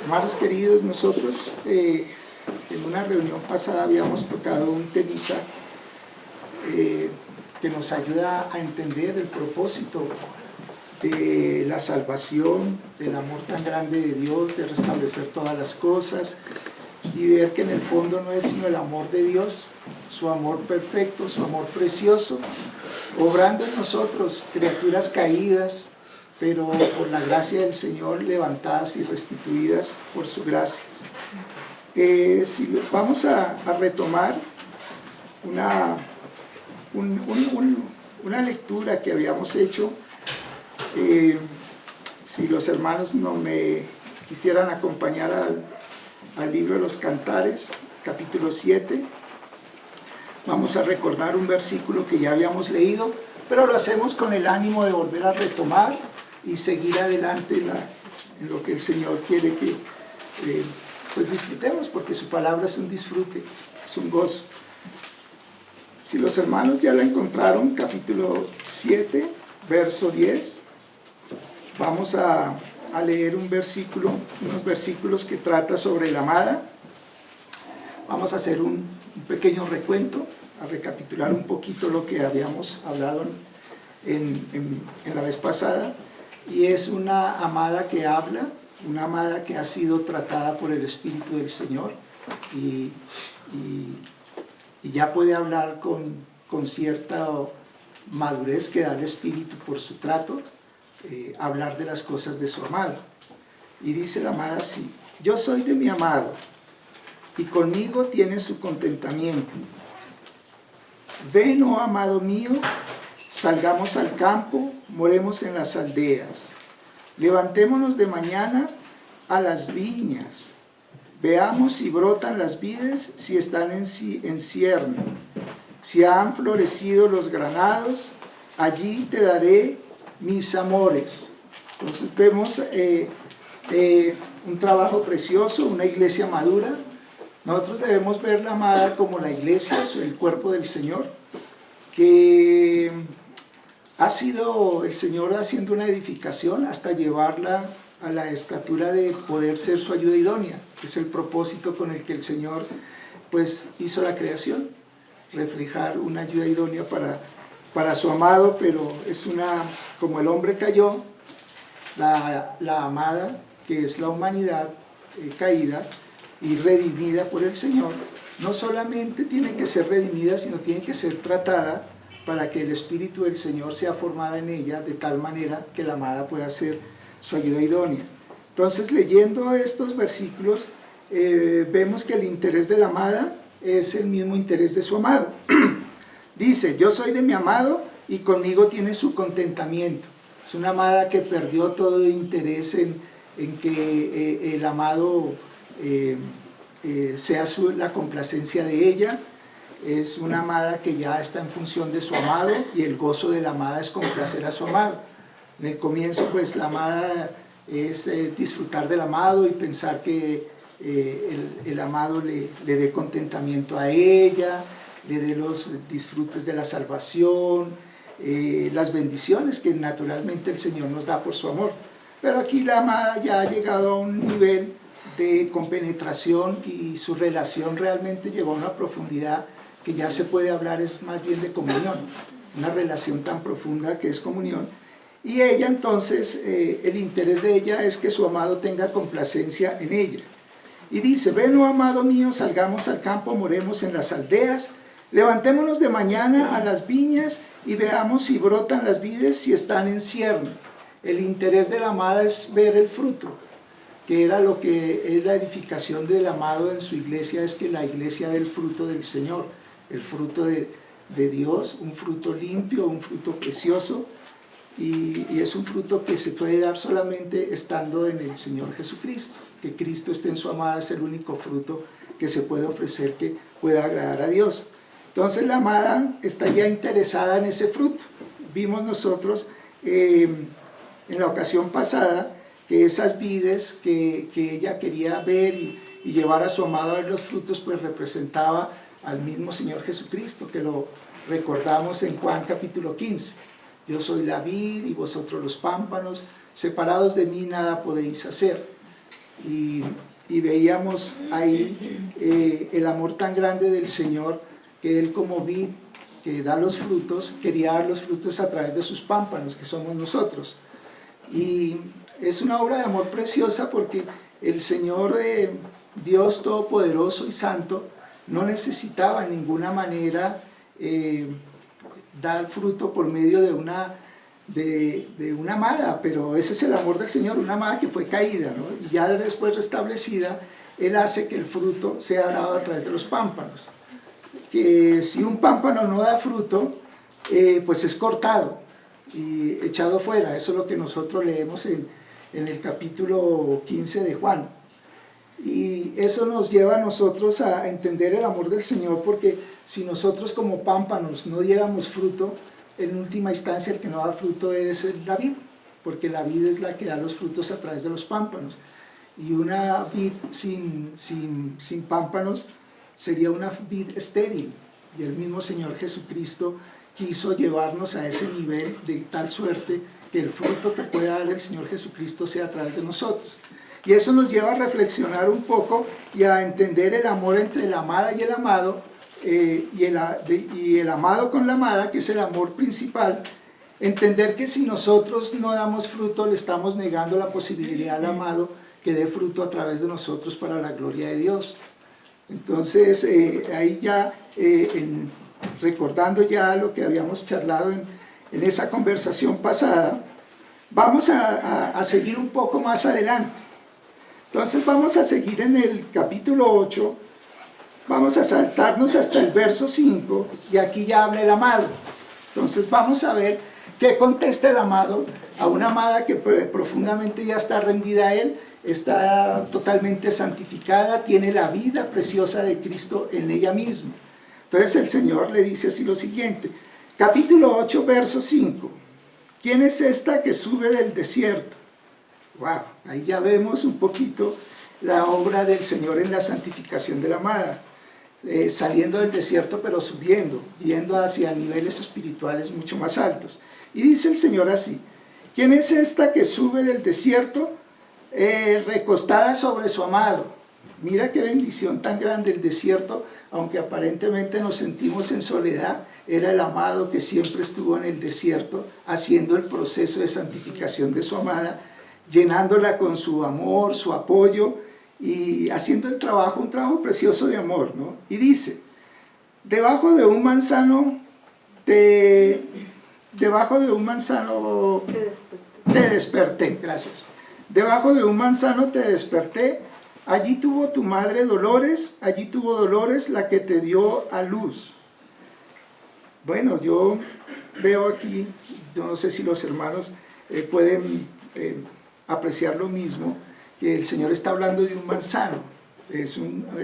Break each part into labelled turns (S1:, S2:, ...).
S1: Hermanos queridos, nosotros en una reunión pasada habíamos tocado un temita que nos ayuda a entender el propósito de la salvación, del amor tan grande de Dios, de restablecer todas las cosas y ver que en el fondo no es sino el amor de Dios, su amor perfecto, su amor precioso, obrando en nosotros, criaturas caídas, pero por la gracia del Señor levantadas y restituidas por su gracia. Vamos a retomar una lectura que habíamos hecho. Si los hermanos no me quisieran acompañar al libro de los Cantares, capítulo 7, vamos a recordar un versículo que ya habíamos leído, pero lo hacemos con el ánimo de volver a retomar y seguir adelante en lo que el Señor quiere que pues disfrutemos, porque su palabra es un disfrute, es un gozo. Si los hermanos ya la encontraron, capítulo 7, verso 10, vamos a leer unos versículos que trata sobre la amada. Vamos a hacer un pequeño recuento, a recapitular un poquito lo que habíamos hablado en la vez pasada. Y es una amada que habla, una amada que ha sido tratada por el Espíritu del Señor y ya puede hablar con cierta madurez que da el Espíritu por su trato, hablar de las cosas de su amado. Y dice la amada así: yo soy de mi amado y conmigo tiene su contentamiento. Ven, oh amado mío, salgamos al campo, moremos en las aldeas. Levantémonos de mañana a las viñas. Veamos si brotan las vides, si están en cierne. Si han florecido los granados, allí te daré mis amores. Entonces vemos un trabajo precioso, una iglesia madura. Nosotros debemos ver la amada como la iglesia, el cuerpo del Señor, que ha sido el Señor haciendo una edificación hasta llevarla a la estatura de poder ser su ayuda idónea, que es el propósito con el que el Señor pues hizo la creación, reflejar una ayuda idónea para su amado. Pero es como el hombre cayó, la amada, que es la humanidad caída y redimida por el Señor, no solamente tiene que ser redimida, sino tiene que ser tratada para que el Espíritu del Señor sea formada en ella de tal manera que la amada pueda ser su ayuda idónea. Entonces, leyendo estos versículos, vemos que el interés de la amada es el mismo interés de su amado. Dice: yo soy de mi amado y conmigo tiene su contentamiento. Es una amada que perdió todo interés en que el amado sea la complacencia de ella. Es una amada que ya está en función de su amado, y el gozo de la amada es complacer a su amado. En el comienzo, pues, la amada es disfrutar del amado y pensar que el amado le dé contentamiento a ella, le dé los disfrutes de la salvación, las bendiciones que naturalmente el Señor nos da por su amor. Pero aquí la amada ya ha llegado a un nivel de compenetración, y su relación realmente llegó a una profundidad que ya se puede hablar es más bien de comunión, una relación tan profunda que es comunión. Y ella entonces, el interés de ella es que su amado tenga complacencia en ella. Y dice: ven, oh amado mío, salgamos al campo, moremos en las aldeas, levantémonos de mañana a las viñas y veamos si brotan las vides, si están en cierne. El interés de la amada es ver el fruto, que era lo que es la edificación del amado en su iglesia, es que la iglesia dé el fruto del Señor, el fruto de Dios, un fruto limpio, un fruto precioso, y es un fruto que se puede dar solamente estando en el Señor Jesucristo. Que Cristo esté en su amada es el único fruto que se puede ofrecer que pueda agradar a Dios. Entonces la amada está ya interesada en ese fruto. Vimos nosotros en la ocasión pasada que esas vides que ella quería ver y llevar a su amado a ver los frutos, pues representaba al mismo Señor Jesucristo, que lo recordamos en Juan capítulo 15. Yo soy la vid y vosotros los pámpanos, separados de mí nada podéis hacer. y veíamos ahí el amor tan grande del Señor, que Él como vid que da los frutos, quería dar los frutos a través de sus pámpanos, que somos nosotros. Y es una obra de amor preciosa porque el Señor, Dios Todopoderoso y Santo, no necesitaba en ninguna manera dar fruto por medio de una amada, pero ese es el amor del Señor, una amada que fue caída, ¿no? Y ya después restablecida, Él hace que el fruto sea dado a través de los pámpanos. Que si un pámpano no da fruto, pues es cortado y echado fuera. Eso es lo que nosotros leemos en el capítulo 15 de Juan. Y eso nos lleva a nosotros a entender el amor del Señor, porque si nosotros como pámpanos no diéramos fruto, en última instancia el que no da fruto es la vid, porque la vid es la que da los frutos a través de los pámpanos. Y una vid sin pámpanos sería una vid estéril, y el mismo Señor Jesucristo quiso llevarnos a ese nivel de tal suerte que el fruto que pueda dar el Señor Jesucristo sea a través de nosotros. Y eso nos lleva a reflexionar un poco y a entender el amor entre la amada y el amado, y el amado con la amada, que es el amor principal. Entender que si nosotros no damos fruto, le estamos negando la posibilidad al amado que dé fruto a través de nosotros para la gloria de Dios. Entonces, ahí ya, recordando ya lo que habíamos charlado en esa conversación pasada, vamos a seguir un poco más adelante. Entonces vamos a seguir en el capítulo 8, vamos a saltarnos hasta el verso 5, y aquí ya habla el amado. Entonces vamos a ver qué contesta el amado a una amada que profundamente ya está rendida a él, está totalmente santificada, tiene la vida preciosa de Cristo en ella misma. Entonces el Señor le dice así lo siguiente, capítulo 8, verso 5. ¿Quién es esta que sube del desierto? Wow, ahí ya vemos un poquito la obra del Señor en la santificación de la amada, saliendo del desierto pero subiendo, yendo hacia niveles espirituales mucho más altos. Y dice el Señor así, ¿quién es esta que sube del desierto recostada sobre su amado? Mira qué bendición tan grande el desierto, aunque aparentemente nos sentimos en soledad, era el amado que siempre estuvo en el desierto haciendo el proceso de santificación de su amada, llenándola con su amor, su apoyo y haciendo el trabajo, un trabajo precioso de amor, ¿no? Y dice, debajo de un manzano te desperté, gracias. Debajo de un manzano te desperté, allí tuvo tu madre dolores, allí tuvo dolores la que te dio a luz. Bueno, yo veo aquí, yo no sé si los hermanos pueden apreciar lo mismo, que el Señor está hablando de un manzano,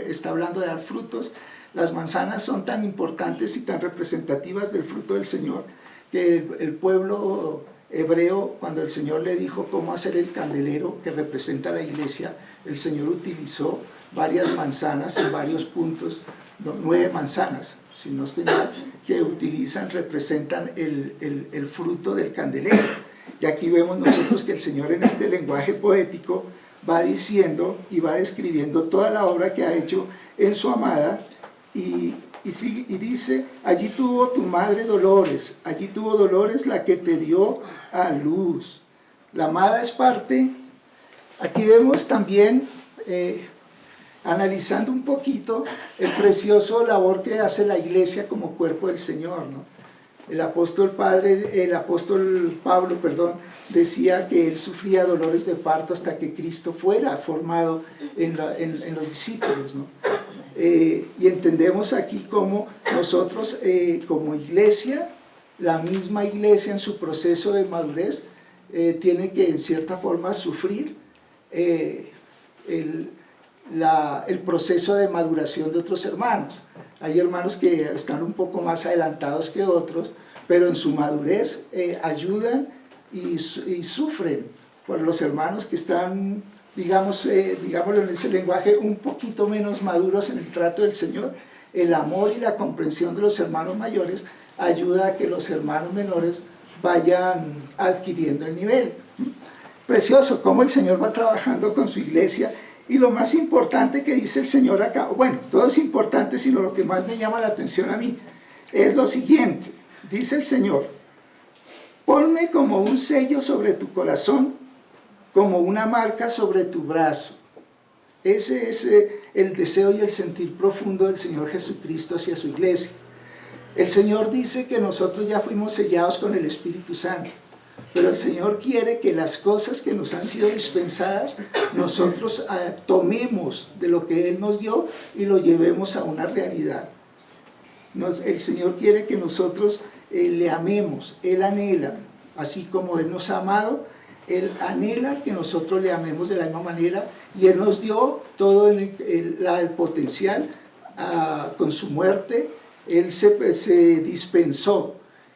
S1: está hablando de dar frutos. Las manzanas son tan importantes y tan representativas del fruto del Señor, que el pueblo hebreo, cuando el Señor le dijo cómo hacer el candelero que representa la iglesia, el Señor utilizó varias manzanas en varios puntos, 9 manzanas, si no estoy mal, que representan el fruto del candelero. Y aquí vemos nosotros que el Señor en este lenguaje poético va diciendo y va describiendo toda la obra que ha hecho en su amada, y dice, allí tuvo tu madre dolores, allí tuvo dolores la que te dio a luz. La amada es parte. Aquí vemos también, analizando un poquito el precioso labor que hace la iglesia como cuerpo del Señor, ¿no? El apóstol Pablo, decía que él sufría dolores de parto hasta que Cristo fuera formado en los discípulos, ¿no? Y entendemos aquí cómo nosotros como iglesia, la misma iglesia en su proceso de madurez, tiene que en cierta forma sufrir el proceso de maduración de otros hermanos. Hay hermanos que están un poco más adelantados que otros, pero en su madurez ayudan y sufren por los hermanos que están, digámoslo en ese lenguaje, un poquito menos maduros en el trato del Señor. El amor y la comprensión de los hermanos mayores ayuda a que los hermanos menores vayan adquiriendo el nivel. Precioso cómo el Señor va trabajando con su iglesia. Y lo más importante que dice el Señor acá, bueno, todo es importante, sino lo que más me llama la atención a mí, es lo siguiente. Dice el Señor: ponme como un sello sobre tu corazón, como una marca sobre tu brazo. Ese es el deseo y el sentir profundo del Señor Jesucristo hacia su iglesia. El Señor dice que nosotros ya fuimos sellados con el Espíritu Santo, pero el Señor quiere que las cosas que nos han sido dispensadas, nosotros tomemos de lo que Él nos dio y lo llevemos a una realidad. El Señor quiere que nosotros le amemos. Él anhela, así como Él nos ha amado, Él anhela que nosotros le amemos de la misma manera, y Él nos dio todo el potencial con su muerte. Él se dispensó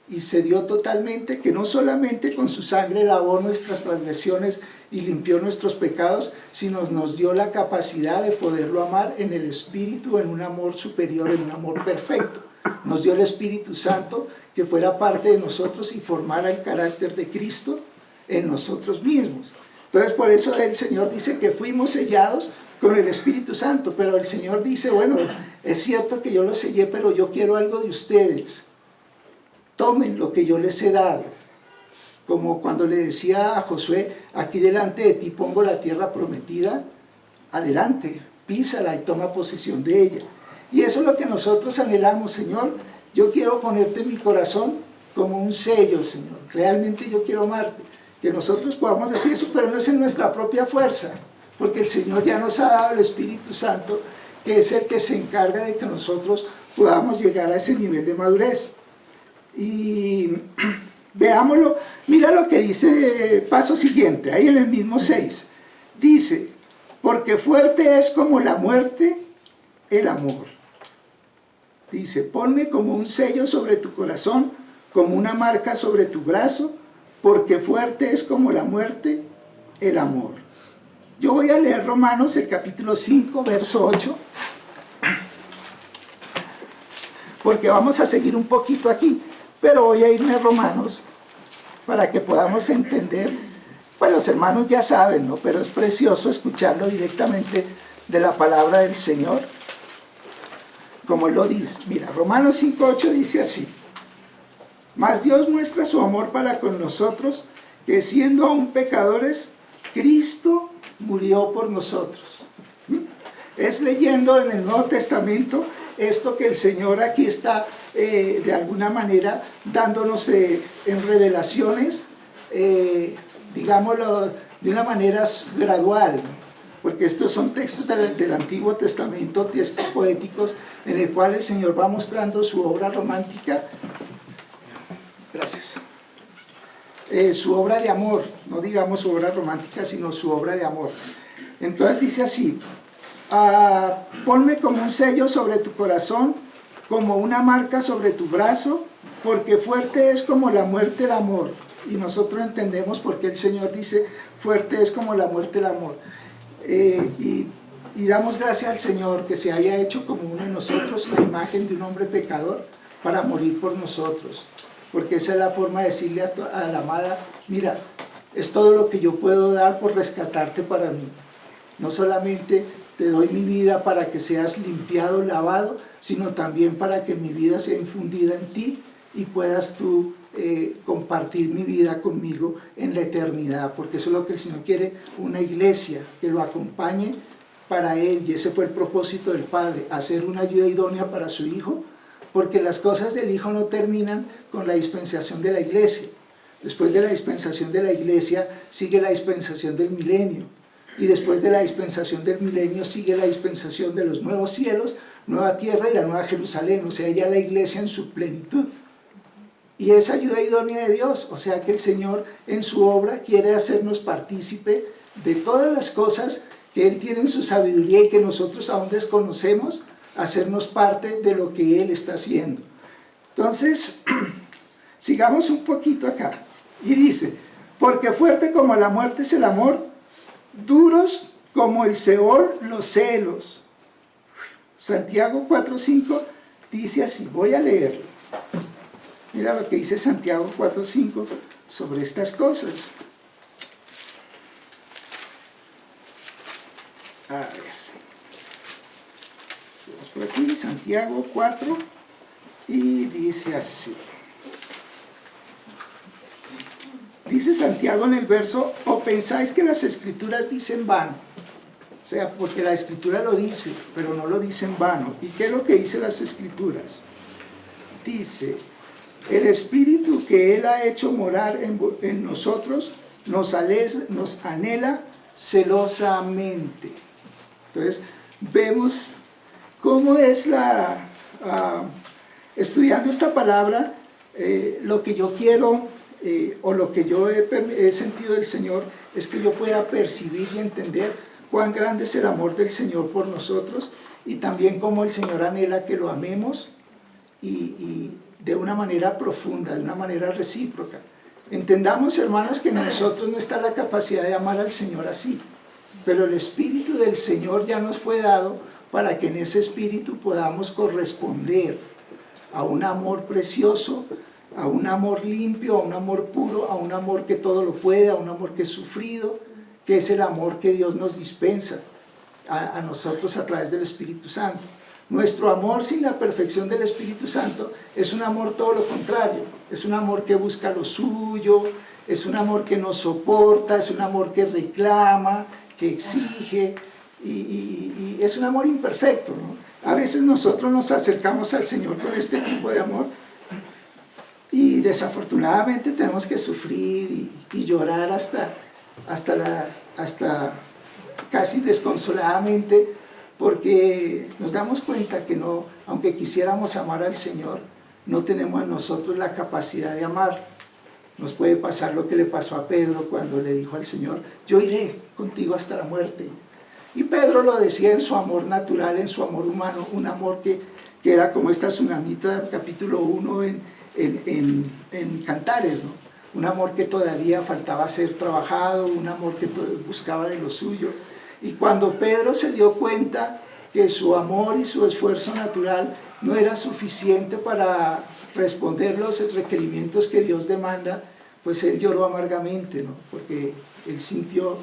S1: y se dio totalmente, que no solamente con su sangre lavó nuestras transgresiones y limpió nuestros pecados, sino nos dio la capacidad de poderlo amar en el Espíritu, en un amor superior, en un amor perfecto. Nos dio el Espíritu Santo que fuera parte de nosotros y formara el carácter de Cristo en nosotros mismos. Entonces, por eso el Señor dice que fuimos sellados con el Espíritu Santo, pero el Señor dice, bueno, es cierto que yo los sellé, pero yo quiero algo de ustedes. Tomen lo que yo les he dado. Como cuando le decía a Josué, aquí delante de ti pongo la tierra prometida, adelante, písala y toma posesión de ella. Y eso es lo que nosotros anhelamos, Señor. Yo quiero ponerte en mi corazón como un sello, Señor. Realmente yo quiero amarte. Que nosotros podamos decir eso, pero no es en nuestra propia fuerza, porque el Señor ya nos ha dado el Espíritu Santo, que es el que se encarga de que nosotros podamos llegar a ese nivel de madurez. Y veámoslo, mira lo que dice paso siguiente, ahí en el mismo 6, dice, porque fuerte es como la muerte el amor. Dice, ponme como un sello sobre tu corazón, como una marca sobre tu brazo, porque fuerte es como la muerte el amor. Yo voy a leer Romanos, el capítulo 5, verso 8, porque vamos a seguir un poquito aquí. Pero voy a irme a Romanos para que podamos entender. Pues los hermanos ya saben, ¿no? Pero es precioso escucharlo directamente de la palabra del Señor, como Él lo dice. Mira, Romanos 5:8 dice así: mas Dios muestra su amor para con nosotros, que siendo aún pecadores, Cristo murió por nosotros. Es leyendo en el Nuevo Testamento esto que el Señor aquí está de alguna manera dándonos en revelaciones, digámoslo de una manera gradual, porque estos son textos del Antiguo Testamento, textos poéticos en el cual el Señor va mostrando su obra romántica, gracias, su obra de amor, no digamos su obra romántica, sino su obra de amor. Entonces dice así: ponme como un sello sobre tu corazón, como una marca sobre tu brazo, porque fuerte es como la muerte el amor. Y nosotros entendemos por qué el Señor dice, fuerte es como la muerte el amor. Y damos gracias al Señor que se haya hecho como uno de nosotros, la imagen de un hombre pecador, para morir por nosotros. Porque esa es la forma de decirle a la amada, mira, es todo lo que yo puedo dar por rescatarte para mí. No solamente te doy mi vida para que seas limpiado, lavado, sino también para que mi vida sea infundida en ti y puedas tú compartir mi vida conmigo en la eternidad, porque eso es lo que el Señor quiere, una iglesia que lo acompañe para Él, y ese fue el propósito del Padre, hacer una ayuda idónea para su Hijo, porque las cosas del Hijo no terminan con la dispensación de la iglesia. Después de la dispensación de la iglesia sigue la dispensación del milenio, y después de la dispensación del milenio sigue la dispensación de los nuevos cielos, nueva tierra y la nueva Jerusalén, o sea, ya la iglesia en su plenitud. Y es ayuda idónea de Dios, o sea que el Señor en su obra quiere hacernos partícipe de todas las cosas que Él tiene en su sabiduría y que nosotros aún desconocemos, hacernos parte de lo que Él está haciendo. Entonces, sigamos un poquito acá. Y dice, porque fuerte como la muerte es el amor, duros como el Seol los celos. Santiago 4:5 dice así, voy a leerlo. Mira lo que dice Santiago 4:5 sobre estas cosas. A ver, vamos por aquí, Santiago 4, y dice así. Dice Santiago en el verso: ¿o pensáis que las escrituras dicen vano? O sea, porque la escritura lo dice, pero no lo dice en vano. ¿Y qué es lo que dice las escrituras? Dice: el Espíritu que Él ha hecho morar en nosotros nos anhela celosamente. Entonces, vemos cómo es estudiando esta palabra, lo que yo quiero, o lo que yo he sentido del Señor, es que yo pueda percibir y entender cuán grande es el amor del Señor por nosotros, y también cómo el Señor anhela que lo amemos, y de una manera profunda, de una manera recíproca. Entendamos, hermanos, que en nosotros no está la capacidad de amar al Señor así, pero el Espíritu del Señor ya nos fue dado para que en ese Espíritu podamos corresponder a un amor precioso, a un amor limpio, a un amor puro, a un amor que todo lo puede, a un amor que es sufrido, que es el amor que Dios nos dispensa a nosotros a través del Espíritu Santo. Nuestro amor sin la perfección del Espíritu Santo es un amor todo lo contrario, es un amor que busca lo suyo, es un amor que nos soporta, es un amor que reclama, que exige, y es un amor imperfecto, ¿no? A veces nosotros nos acercamos al Señor con este tipo de amor, y desafortunadamente tenemos que sufrir y llorar hasta casi desconsoladamente, porque nos damos cuenta que no, aunque quisiéramos amar al Señor, no tenemos en nosotros la capacidad de amar. Nos puede pasar lo que le pasó a Pedro cuando le dijo al Señor: yo iré contigo hasta la muerte. Y Pedro lo decía en su amor natural, en su amor humano, un amor que era como esta tsunamita del capítulo 1 en Cantares, ¿no? Un amor que todavía faltaba ser trabajado, un amor que buscaba de lo suyo. Y cuando Pedro se dio cuenta que su amor y su esfuerzo natural no era suficiente para responder los requerimientos que Dios demanda, pues él lloró amargamente, ¿no? Porque él sintió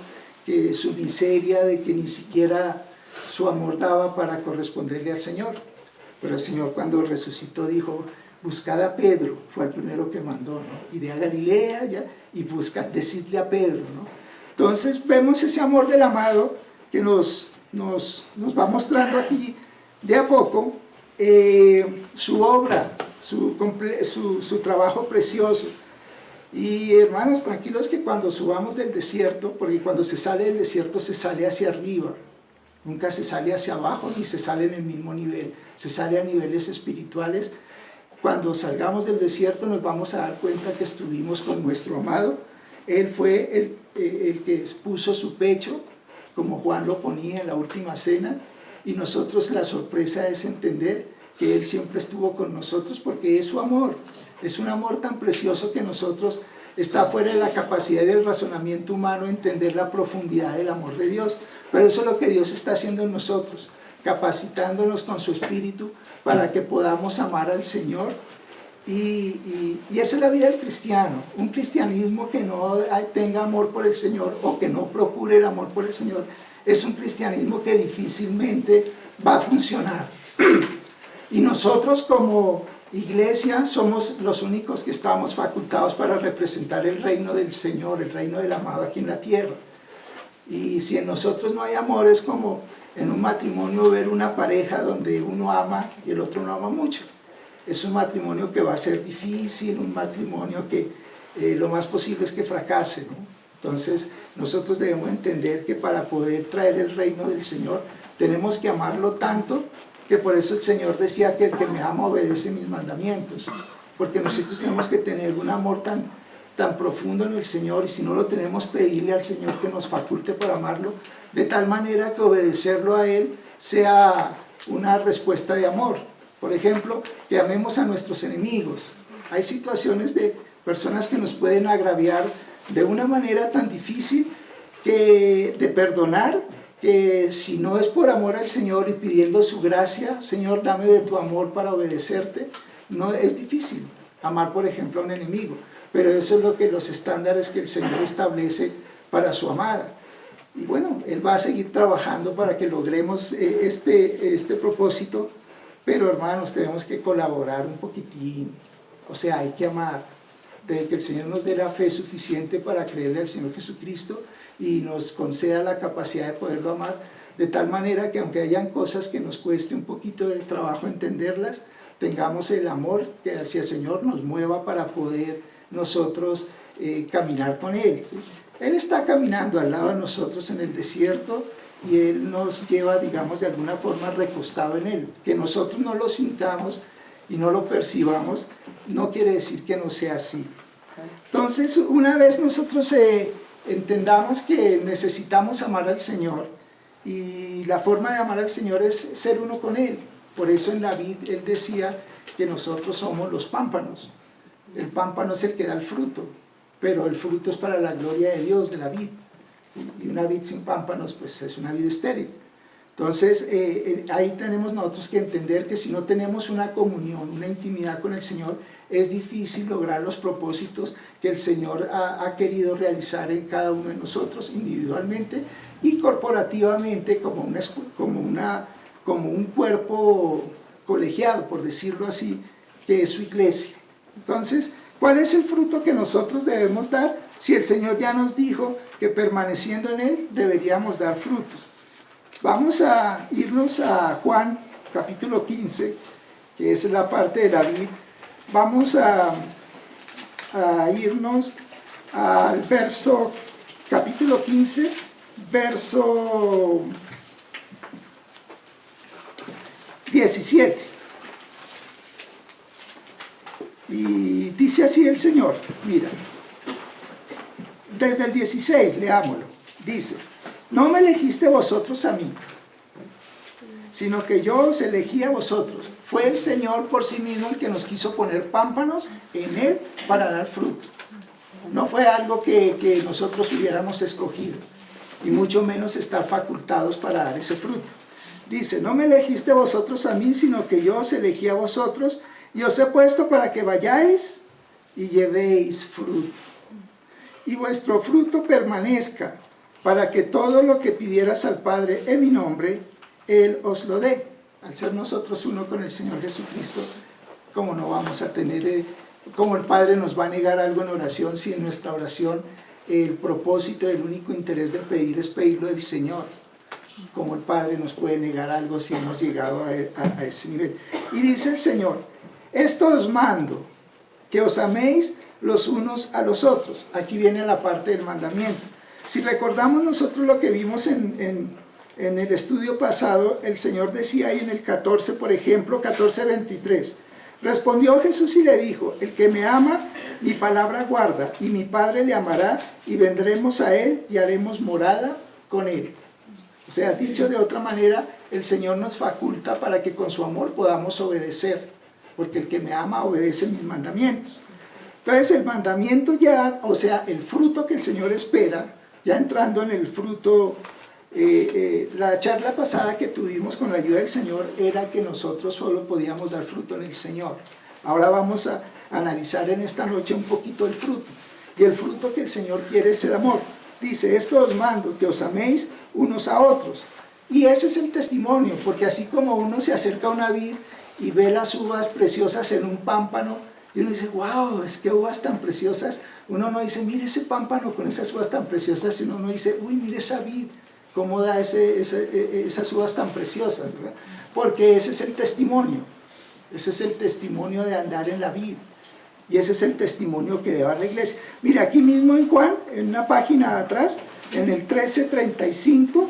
S1: que su miseria, de que ni siquiera su amor daba para corresponderle al Señor. Pero el Señor, cuando resucitó, dijo: buscad a Pedro, fue el primero que mandó, ¿no? Iré a Galilea ya, y decidle a Pedro, ¿no? Entonces vemos ese amor del amado que nos va mostrando aquí de a poco, su obra, su trabajo precioso. Y hermanos, tranquilos, que cuando subamos del desierto, porque cuando se sale del desierto se sale hacia arriba, nunca se sale hacia abajo ni se sale en el mismo nivel, se sale a niveles espirituales. Cuando salgamos del desierto nos vamos a dar cuenta que estuvimos con nuestro amado. Él fue el que puso su pecho, como Juan lo ponía en la última cena, y nosotros la sorpresa es entender que Él siempre estuvo con nosotros, porque es su amor, es un amor tan precioso que nosotros está fuera de la capacidad del razonamiento humano entender la profundidad del amor de Dios. Pero eso es lo que Dios está haciendo en nosotros, capacitándonos con su Espíritu para que podamos amar al Señor. Y esa es la vida del cristiano. Un cristianismo que no tenga amor por el Señor, o que no procure el amor por el Señor, es un cristianismo que difícilmente va a funcionar. Y nosotros como iglesia somos los únicos que estamos facultados para representar el reino del Señor, el reino del amado aquí en la tierra. Y si en nosotros no hay amor, es como en un matrimonio ver una pareja donde uno ama y el otro no ama mucho. Es un matrimonio que va a ser difícil, un matrimonio que lo más posible es que fracase, ¿no? Entonces nosotros debemos entender que para poder traer el reino del Señor tenemos que amarlo tanto, que por eso el Señor decía que el que me ama obedece mis mandamientos, porque nosotros tenemos que tener un amor tan profundo en el Señor, y si no lo tenemos, pedirle al Señor que nos faculte para amarlo, de tal manera que obedecerlo a Él sea una respuesta de amor. Por ejemplo, que amemos a nuestros enemigos. Hay situaciones de personas que nos pueden agraviar de una manera tan difícil de perdonar, que si no es por amor al Señor y pidiendo su gracia: Señor, dame de tu amor para obedecerte, no es difícil amar, por ejemplo, a un enemigo. Pero eso es lo que los estándares que el Señor establece para su amada. Y bueno, Él va a seguir trabajando para que logremos este propósito, pero hermanos, tenemos que colaborar un poquitín, o sea, hay que amar, de que el Señor nos dé la fe suficiente para creerle al Señor Jesucristo y nos conceda la capacidad de poderlo amar, de tal manera que aunque hayan cosas que nos cueste un poquito de trabajo entenderlas, tengamos el amor que hacia el Señor nos mueva para poder nosotros caminar con Él. Él está caminando al lado de nosotros en el desierto y Él nos lleva, digamos, de alguna forma recostado en Él. Que nosotros no lo sintamos y no lo percibamos, no quiere decir que no sea así. Entonces, una vez nosotros entendamos que necesitamos amar al Señor, y la forma de amar al Señor es ser uno con Él. Por eso en la vid Él decía que nosotros somos los pámpanos. El pámpano es el que da el fruto, pero el fruto es para la gloria de Dios, de la vid. Y una vid sin pámpanos, pues es una vid estéril. Entonces, ahí tenemos nosotros que entender que si no tenemos una comunión, una intimidad con el Señor, es difícil lograr los propósitos que el Señor ha querido realizar en cada uno de nosotros, individualmente y corporativamente, como un cuerpo colegiado, por decirlo así, que es su iglesia. Entonces, ¿cuál es el fruto que nosotros debemos dar? Si el Señor ya nos dijo que permaneciendo en Él deberíamos dar frutos. Vamos a irnos a Juan capítulo 15, que es la parte de la vid. Vamos a irnos al verso, capítulo 15, verso 17. Y dice así el Señor, mira, desde el 16, leámoslo, dice: no me elegiste vosotros a mí, sino que yo os elegí a vosotros. Fue el Señor por sí mismo el que nos quiso poner pámpanos en Él para dar fruto. No fue algo que nosotros hubiéramos escogido, y mucho menos estar facultados para dar ese fruto. Dice: no me elegiste vosotros a mí, sino que yo os elegí a vosotros, y os he puesto para que vayáis y llevéis fruto, y vuestro fruto permanezca, para que todo lo que pidieras al Padre en mi nombre, Él os lo dé. Al ser nosotros uno con el Señor Jesucristo, ¿cómo no vamos a tener, cómo el Padre nos va a negar algo en oración, si en nuestra oración el propósito, el único interés de pedir es pedirlo del Señor? ¿Cómo el Padre nos puede negar algo si hemos llegado a ese nivel? Y dice el Señor: esto os mando, que os améis los unos a los otros. Aquí viene la parte del mandamiento. Si recordamos nosotros lo que vimos en el estudio pasado, el Señor decía ahí en el 14, por ejemplo, 14:23, respondió Jesús y le dijo: el que me ama, mi palabra guarda, y mi Padre le amará, y vendremos a Él y haremos morada con Él. O sea, dicho de otra manera, el Señor nos faculta para que con su amor podamos obedecer, porque el que me ama obedece mis mandamientos. Entonces el mandamiento ya, o sea, el fruto que el Señor espera, ya entrando en el fruto, la charla pasada que tuvimos con la ayuda del Señor era que nosotros solo podíamos dar fruto en el Señor. Ahora vamos a analizar en esta noche un poquito el fruto. Y el fruto que el Señor quiere es el amor. Dice: esto os mando, que os améis unos a otros. Y ese es el testimonio, porque así como uno se acerca a una vid y ve las uvas preciosas en un pámpano, y uno dice: wow, es que uvas tan preciosas. Uno no dice: mire ese pámpano con esas uvas tan preciosas, y uno no dice: uy, mire esa vid, cómo da esas uvas tan preciosas, ¿verdad? Porque ese es el testimonio. Ese es el testimonio de andar en la vid. Y ese es el testimonio que debe dar la iglesia. Mira, aquí mismo en Juan, en una página atrás, en el 13:35,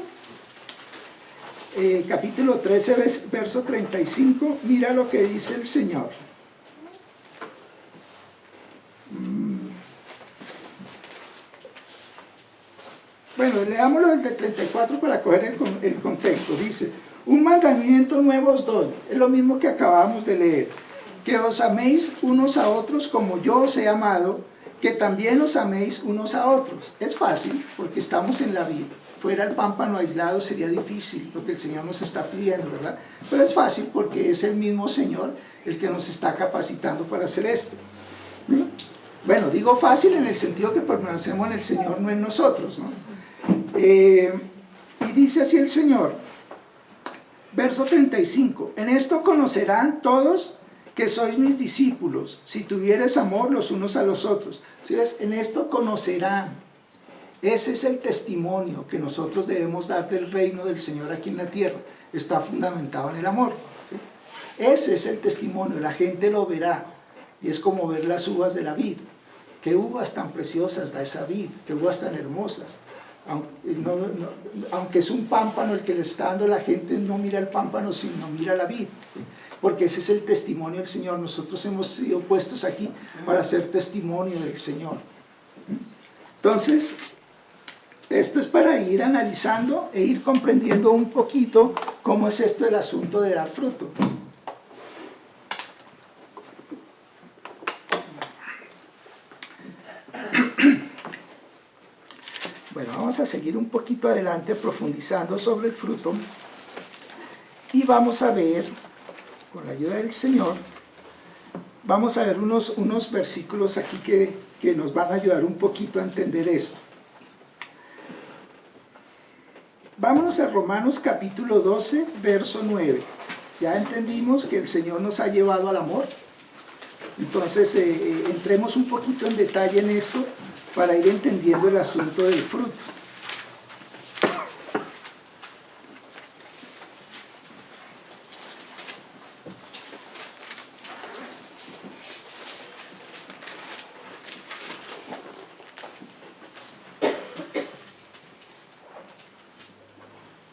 S1: capítulo 13, verso 35, mira lo que dice el Señor. Bueno, leámoslo desde el 34 para coger el contexto. Dice: un mandamiento nuevo os doy, es lo mismo que acabamos de leer, que os améis unos a otros como yo os he amado, que también os améis unos a otros. Es fácil, porque estamos en la vida. Fuera el pámpano aislado sería difícil lo que el Señor nos está pidiendo, ¿verdad? Pero es fácil porque es el mismo Señor el que nos está capacitando para hacer esto. Bueno, digo fácil en el sentido que permanecemos en el Señor, no en nosotros, ¿no? Y dice así el Señor, verso 35, en esto conocerán todos que sois mis discípulos, si tuvieres amor los unos a los otros. ¿Sí ves? En esto conocerán. Ese es el testimonio que nosotros debemos dar del reino del Señor aquí en la tierra. Está fundamentado en el amor. ¿Sí? Ese es el testimonio, la gente lo verá. Y es como ver las uvas de la vid. Qué uvas tan preciosas da esa vid, qué uvas tan hermosas. Aunque es un pámpano el que le está dando, la gente no mira el pámpano, sino mira la vid. ¿Sí? Porque ese es el testimonio del Señor. Nosotros hemos sido puestos aquí para ser testimonio del Señor. Entonces, esto es para ir analizando e ir comprendiendo un poquito cómo es esto el asunto de dar fruto. Bueno, vamos a seguir un poquito adelante profundizando sobre el fruto y vamos a ver, con la ayuda del Señor, vamos a ver unos versículos aquí que nos van a ayudar un poquito a entender esto. Vámonos a Romanos capítulo 12, verso 9. Ya entendimos que el Señor nos ha llevado al amor. Entonces, entremos un poquito en detalle en esto para ir entendiendo el asunto del fruto.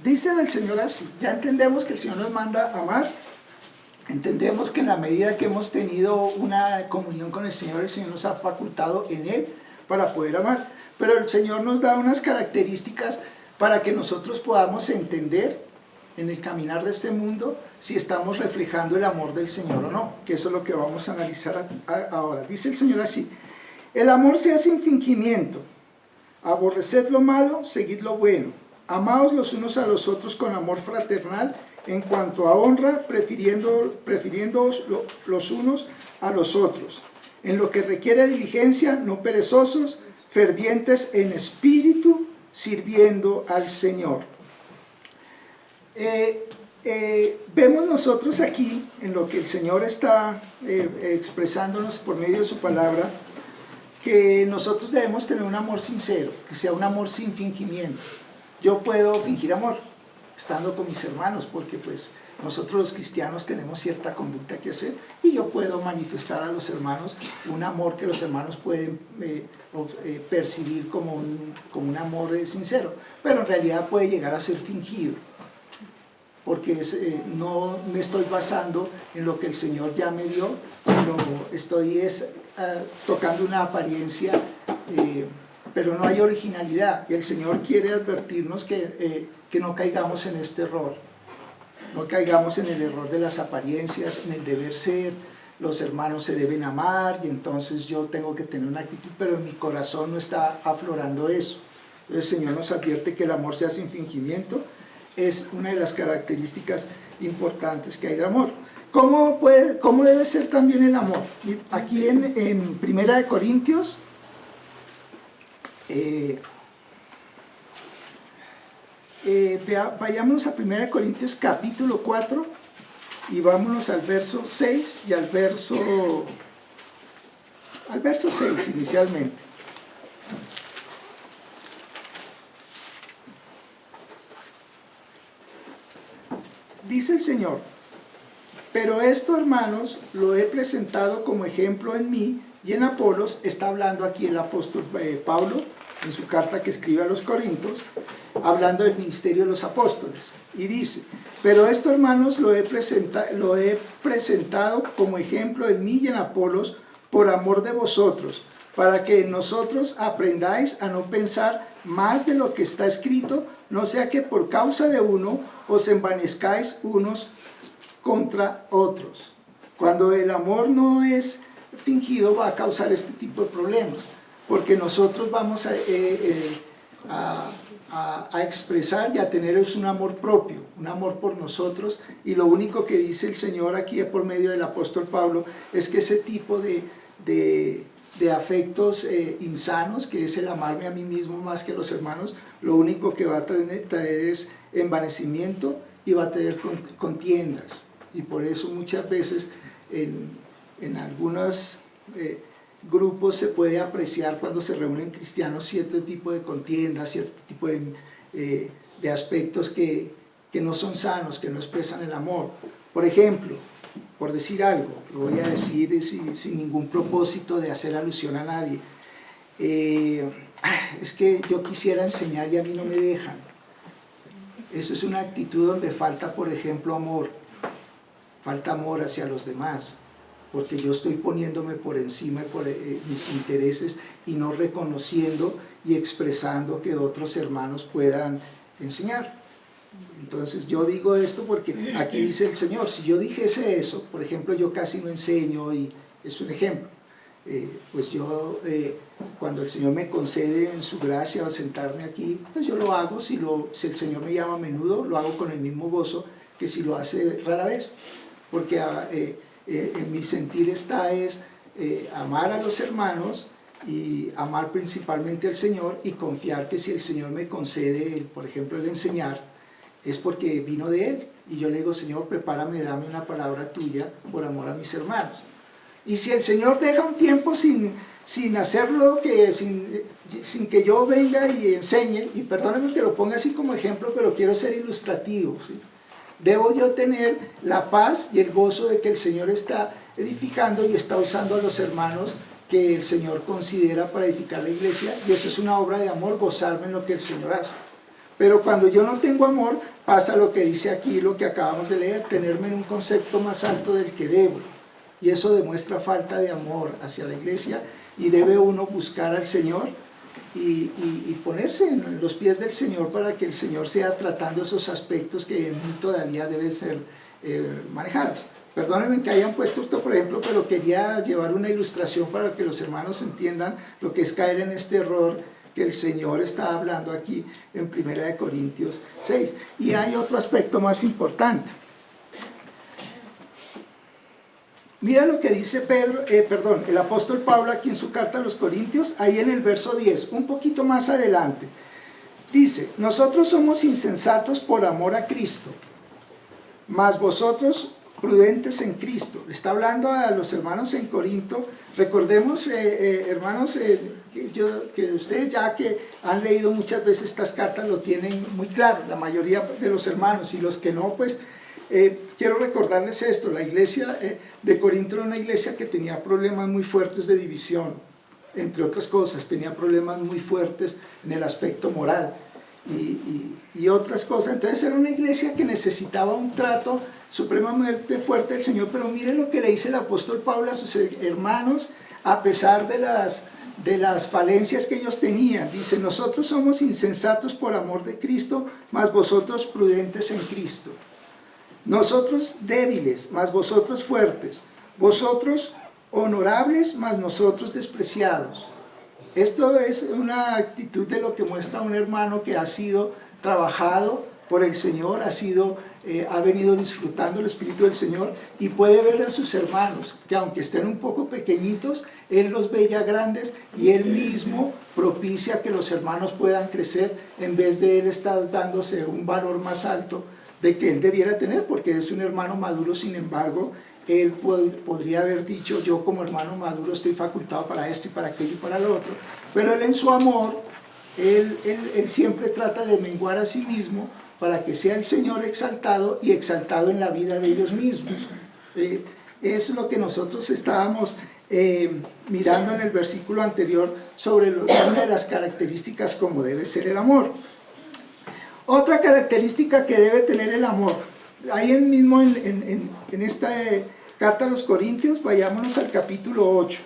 S1: Dice el Señor así, ya entendemos que el Señor nos manda a amar, entendemos que en la medida que hemos tenido una comunión con el Señor nos ha facultado en Él para poder amar, pero el Señor nos da unas características para que nosotros podamos entender en el caminar de este mundo si estamos reflejando el amor del Señor o no, que eso es lo que vamos a analizar ahora. Dice el Señor así, el amor se hace sin fingimiento, aborreced lo malo, seguid lo bueno, amaos los unos a los otros con amor fraternal, en cuanto a honra, prefiriéndoos los unos a los otros. En lo que requiere diligencia, no perezosos, fervientes en espíritu, sirviendo al Señor. Vemos nosotros aquí, en lo que el Señor está expresándonos por medio de su palabra, que nosotros debemos tener un amor sincero, que sea un amor sin fingimiento. Yo puedo fingir amor estando con mis hermanos, porque pues nosotros los cristianos tenemos cierta conducta que hacer, y yo puedo manifestar a los hermanos un amor que los hermanos pueden percibir como un amor sincero, pero en realidad puede llegar a ser fingido, porque no me estoy basando en lo que el Señor ya me dio, sino estoy tocando una apariencia, pero no hay originalidad, y el Señor quiere advertirnos que no caigamos en este error, no caigamos en el error de las apariencias, en el deber ser. Los hermanos se deben amar y entonces yo tengo que tener una actitud, pero en mi corazón no está aflorando eso. Entonces el Señor nos advierte que el amor sea sin fingimiento, es una de las características importantes que hay del amor. ¿Cómo debe ser también el amor? Aquí en Primera de Corintios, vayámonos a 1 Corintios capítulo 4 y vámonos al verso 6 y al verso 6 inicialmente. Dice el Señor, pero esto, hermanos, lo he presentado como ejemplo en mí y en Apolos. Está hablando aquí el apóstol Pablo en su carta que escribe a los Corintios, hablando del ministerio de los apóstoles, y dice, pero esto, hermanos, lo he presentado como ejemplo en mí y en Apolos por amor de vosotros, para que nosotros aprendáis a no pensar más de lo que está escrito, no sea que por causa de uno os envanezcáis unos contra otros. Cuando el amor no es fingido, va a causar este tipo de problemas, porque nosotros vamos a expresar y a tener un amor propio, un amor por nosotros, y lo único que dice el Señor aquí por medio del apóstol Pablo es que ese tipo de de afectos insanos, que es el amarme a mí mismo más que a los hermanos, lo único que va a traer es envanecimiento y va a traer contiendas. Y por eso muchas veces en algunos grupos se puede apreciar cuando se reúnen cristianos cierto tipo de contiendas, cierto tipo de aspectos que no son sanos, que no expresan el amor. Por ejemplo, por decir algo, lo voy a decir sin ningún propósito de hacer alusión a nadie, es que yo quisiera enseñar y a mí no me dejan. Eso es una actitud donde falta, por ejemplo, amor, falta amor hacia los demás, porque yo estoy poniéndome por encima por mis intereses y no reconociendo y expresando que otros hermanos puedan enseñar. Entonces yo digo esto porque aquí dice el Señor, si yo dijese eso, por ejemplo, yo casi no enseño, y es un ejemplo, pues yo cuando el Señor me concede en su gracia sentarme aquí, pues yo lo hago, si el Señor me llama a menudo, lo hago con el mismo gozo que si lo hace rara vez, porque en mi sentir está amar a los hermanos y amar principalmente al Señor, y confiar que si el Señor me concede, por ejemplo, el enseñar, es porque vino de Él, y yo le digo, Señor, prepárame, dame una palabra tuya por amor a mis hermanos. Y si el Señor deja un tiempo sin hacerlo, sin que yo venga y enseñe, y perdónenme que lo ponga así como ejemplo, pero quiero ser ilustrativo, ¿sí? Debo yo tener la paz y el gozo de que el Señor está edificando y está usando a los hermanos que el Señor considera para edificar la iglesia, y eso es una obra de amor, gozarme en lo que el Señor hace. Pero cuando yo no tengo amor, pasa lo que dice aquí, lo que acabamos de leer, tenerme en un concepto más alto del que debo. Y eso demuestra falta de amor hacia la iglesia, y debe uno buscar al Señor y ponerse en los pies del Señor para que el Señor sea tratando esos aspectos que en mí todavía deben ser manejados. Perdónenme que hayan puesto esto, por ejemplo, pero quería llevar una ilustración para que los hermanos entiendan lo que es caer en este error que el Señor está hablando aquí en 1 Corintios 6. Y hay otro aspecto más importante. Mira lo que dice el apóstol Pablo aquí en su carta a los Corintios, ahí en el verso 10, un poquito más adelante. Dice, nosotros somos insensatos por amor a Cristo, mas vosotros prudentes en Cristo. Le está hablando a los hermanos en Corinto. Recordemos, hermanos, que ustedes ya que han leído muchas veces estas cartas lo tienen muy claro, la mayoría de los hermanos, y los que no, pues quiero recordarles esto. La iglesia de Corinto era una iglesia que tenía problemas muy fuertes de división, entre otras cosas, tenía problemas muy fuertes en el aspecto moral y otras cosas. Entonces era una iglesia que necesitaba un trato supremamente fuerte del Señor. Pero miren lo que le dice el apóstol Pablo a sus hermanos, a pesar de las falencias que ellos tenían. Dice, nosotros somos insensatos por amor de Cristo, mas vosotros prudentes en Cristo. Nosotros débiles, mas vosotros fuertes. Vosotros honorables, mas nosotros despreciados. Esto es una actitud de lo que muestra un hermano que ha sido trabajado por el Señor, ha venido disfrutando el Espíritu del Señor, y puede ver a sus hermanos que aunque estén un poco pequeñitos, Él los ve ya grandes, y Él mismo propicia que los hermanos puedan crecer, en vez de Él estar dándose un valor más alto de que Él debiera tener, porque es un hermano maduro. Sin embargo, Él podría haber dicho, yo como hermano maduro estoy facultado para esto y para aquello y para lo otro, pero Él en su amor, Él siempre trata de menguar a sí mismo para que sea el Señor exaltado, y exaltado en la vida de ellos mismos. Es lo que nosotros estábamos mirando en el versículo anterior sobre una de las características como debe ser el amor. Otra característica que debe tener el amor, ahí mismo en esta carta a los Corintios, vayámonos al capítulo 8.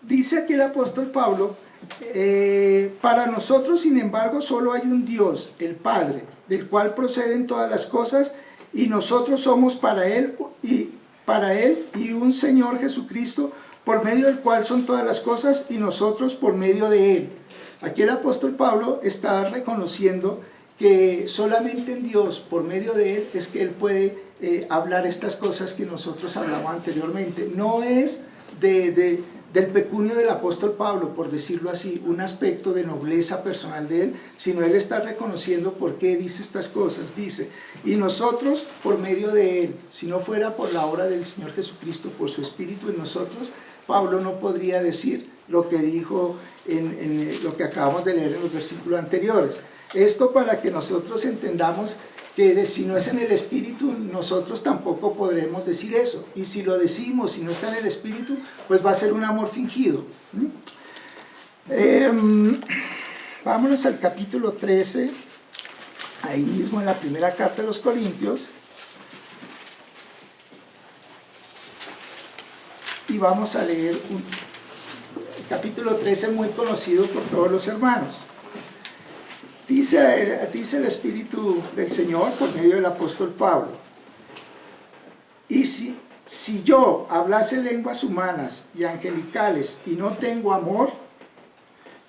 S1: dice aquí el apóstol Pablo, para nosotros, sin embargo, solo hay un Dios, el Padre, del cual proceden todas las cosas, y nosotros somos para Él y un Señor Jesucristo, por medio del cual son todas las cosas, y nosotros por medio de Él. Aquí el apóstol Pablo está reconociendo que solamente en Dios, por medio de Él, es que Él puede hablar estas cosas que nosotros hablamos anteriormente. No es del pecunio del apóstol Pablo, por decirlo así, un aspecto de nobleza personal de él, sino él está reconociendo por qué dice estas cosas. Dice, y nosotros por medio de él, si no fuera por la obra del Señor Jesucristo, por su Espíritu en nosotros, Pablo no podría decir lo que dijo en lo que acabamos de leer en los versículos anteriores. Esto para que nosotros entendamos que si no es en el Espíritu, nosotros tampoco podremos decir eso. Y si lo decimos, si no está en el Espíritu, pues va a ser un amor fingido. Vámonos al capítulo 13, ahí mismo en la primera carta de los Corintios. Y vamos a leer el capítulo 13, muy conocido por todos los hermanos. Dice el Espíritu del Señor por medio del apóstol Pablo, y si yo hablase lenguas humanas y angelicales y no tengo amor,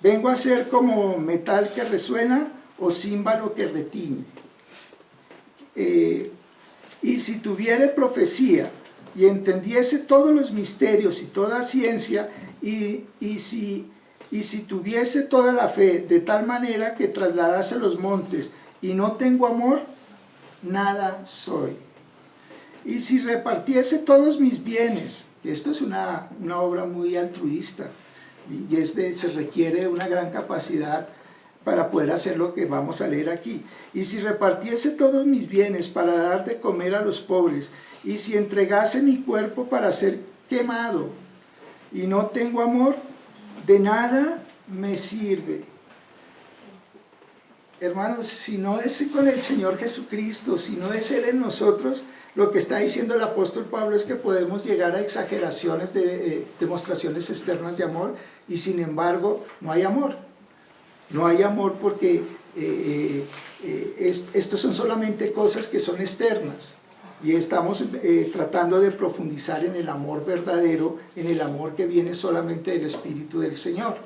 S1: vengo a ser como metal que resuena o címbalo que retiñe. Y si tuviere profecía y entendiese todos los misterios y toda ciencia, y si tuviese toda la fe de tal manera que trasladase los montes y no tengo amor, nada soy. Y si repartiese todos mis bienes, y esto es una obra muy altruista, y se requiere una gran capacidad para poder hacer lo que vamos a leer aquí. Y si repartiese todos mis bienes para dar de comer a los pobres, y si entregase mi cuerpo para ser quemado, y no tengo amor, de nada me sirve. Hermanos, si no es con el Señor Jesucristo, si no es Él en nosotros, lo que está diciendo el apóstol Pablo es que podemos llegar a exageraciones de demostraciones externas de amor, y sin embargo no hay amor. No hay amor porque estos son solamente cosas que son externas. Y estamos tratando de profundizar en el amor verdadero, en el amor que viene solamente del Espíritu del Señor.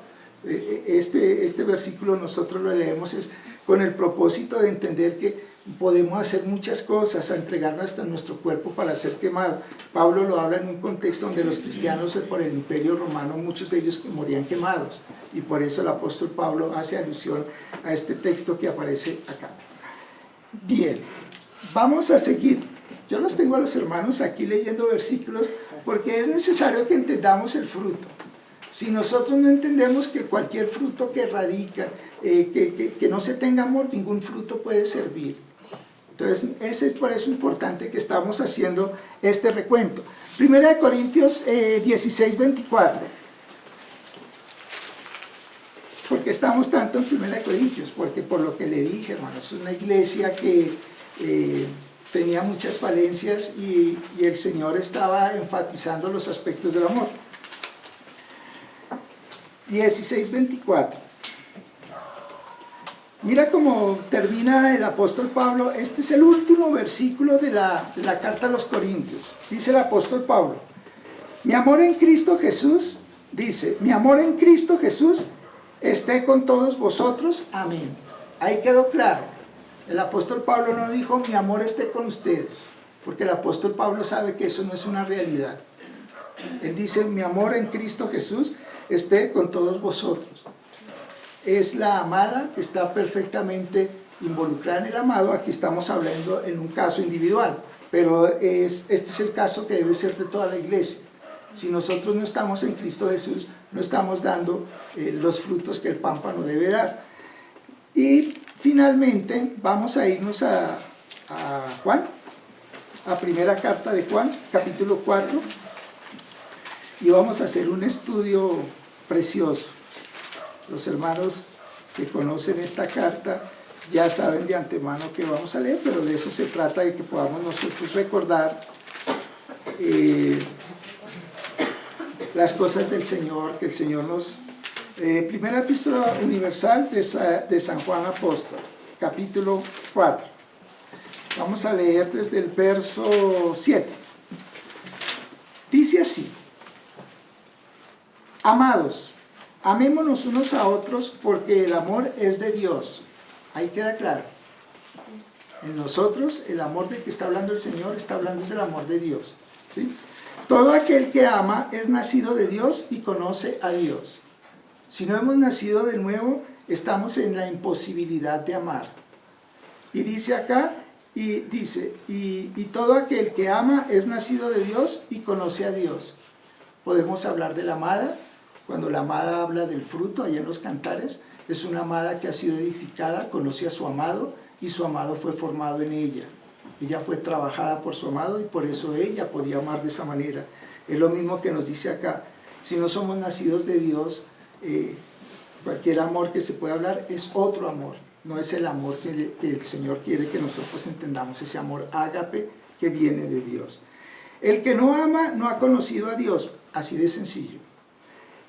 S1: Este versículo nosotros lo leemos es con el propósito de entender que podemos hacer muchas cosas, a entregarnos hasta nuestro cuerpo para ser quemado. Pablo lo habla en un contexto donde los cristianos por el Imperio Romano, muchos de ellos morían quemados, y por eso el apóstol Pablo hace alusión a este texto que aparece acá. Bien, vamos a seguir. Yo los tengo a los hermanos aquí leyendo versículos porque es necesario que entendamos el fruto. Si nosotros no entendemos que cualquier fruto que radica, que no se tenga amor, ningún fruto puede servir. Entonces, es por eso importante que estamos haciendo este recuento. 1 Corintios 16, 24. ¿Por qué estamos tanto en 1 Corintios? Porque por lo que le dije, hermanos, es una iglesia que tenía muchas falencias y el Señor estaba enfatizando los aspectos del amor. 16:24. Mira cómo termina el apóstol Pablo. Este es el último versículo de la carta a los Corintios. Dice el apóstol Pablo: mi amor en Cristo Jesús, dice, mi amor en Cristo Jesús esté con todos vosotros. Amén. Ahí quedó claro. El apóstol Pablo no dijo mi amor esté con ustedes, porque el apóstol Pablo sabe que eso no es una realidad. Él dice mi amor en Cristo Jesús esté con todos vosotros. Es la amada que está perfectamente involucrada en el amado. Aquí estamos hablando en un caso individual, pero este es el caso que debe ser de toda la iglesia. Si nosotros no estamos en Cristo Jesús, no estamos dando los frutos que el pámpano debe dar. Y finalmente vamos a irnos a Juan, a primera carta de Juan, capítulo 4, y vamos a hacer un estudio precioso. Los hermanos que conocen esta carta ya saben de antemano que vamos a leer, pero de eso se trata, de que podamos nosotros recordar las cosas del Señor, que el Señor nos... Primera Epístola Universal de San Juan Apóstol, capítulo 4. Vamos a leer desde el verso 7. Dice así: Amados, amémonos unos a otros, porque el amor es de Dios. Ahí queda claro. En nosotros, el amor del que está hablando el Señor, está hablando es del amor de Dios, ¿sí? Todo aquel que ama es nacido de Dios y conoce a Dios. Si no hemos nacido de nuevo, estamos en la imposibilidad de amar. Y dice acá, y todo aquel que ama es nacido de Dios y conoce a Dios. Podemos hablar de la amada. Cuando la amada habla del fruto, allá en los cantares, es una amada que ha sido edificada, conoce a su amado, y su amado fue formado en ella. Ella fue trabajada por su amado y por eso ella podía amar de esa manera. Es lo mismo que nos dice acá. Si no somos nacidos de Dios, cualquier amor que se pueda hablar es otro amor. No es el amor que el Señor quiere que nosotros entendamos, ese amor ágape que viene de Dios. El que no ama no ha conocido a Dios, así de sencillo.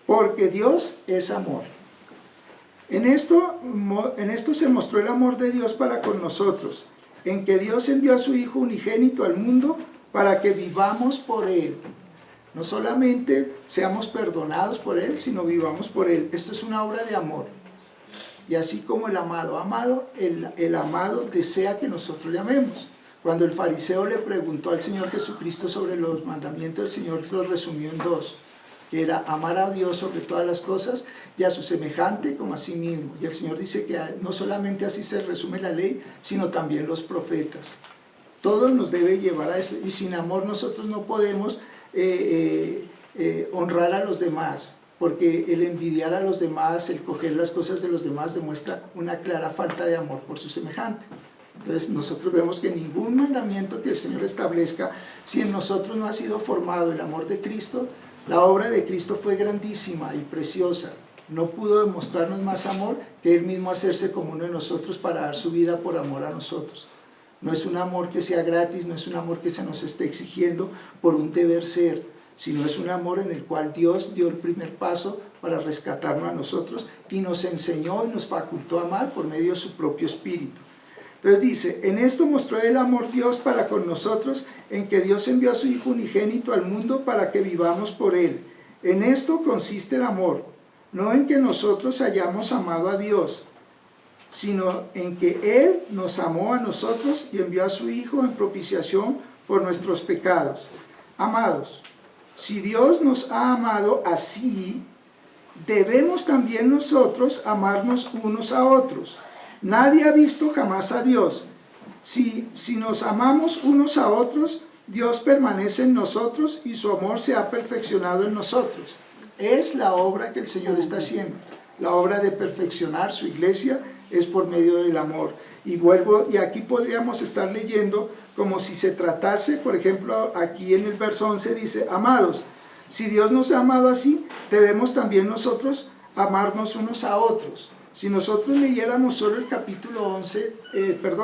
S1: Porque Dios es amor. En esto se mostró el amor de Dios para con nosotros, en que Dios envió a su Hijo unigénito al mundo para que vivamos por Él. No solamente seamos perdonados por Él, sino vivamos por Él. Esto es una obra de amor. Y así como el amado, el amado desea que nosotros le amemos. Cuando el fariseo le preguntó al Señor Jesucristo sobre los mandamientos, el Señor los resumió en dos, que era amar a Dios sobre todas las cosas y a su semejante como a sí mismo. Y el Señor dice que no solamente así se resume la ley, sino también los profetas. Todo nos debe llevar a eso, y sin amor nosotros no podemos honrar a los demás, porque el envidiar a los demás, el coger las cosas de los demás, demuestra una clara falta de amor por su semejante. Entonces nosotros vemos que ningún mandamiento que el Señor establezca, si en nosotros no ha sido formado el amor de Cristo, la obra de Cristo fue grandísima y preciosa. No pudo demostrarnos más amor que Él mismo hacerse como uno de nosotros para dar su vida por amor a nosotros. No es un amor que sea gratis, no es un amor que se nos esté exigiendo por un deber ser, sino es un amor en el cual Dios dio el primer paso para rescatarnos a nosotros y nos enseñó y nos facultó a amar por medio de su propio Espíritu. Entonces dice, en esto mostró el amor Dios para con nosotros, en que Dios envió a su Hijo unigénito al mundo para que vivamos por Él. En esto consiste el amor, no en que nosotros hayamos amado a Dios, sino en que Él nos amó a nosotros y envió a su Hijo en propiciación por nuestros pecados. Amados, si Dios nos ha amado así, debemos también nosotros amarnos unos a otros. Nadie ha visto jamás a Dios. Si nos amamos unos a otros, Dios permanece en nosotros y su amor se ha perfeccionado en nosotros. Es la obra que el Señor está haciendo. La obra de perfeccionar su iglesia es por medio del amor. Y aquí podríamos estar leyendo como si se tratase, por ejemplo, aquí en el verso 11 dice, amados, si Dios nos ha amado así, debemos también nosotros amarnos unos a otros. Si nosotros leyéramos solo el capítulo 11,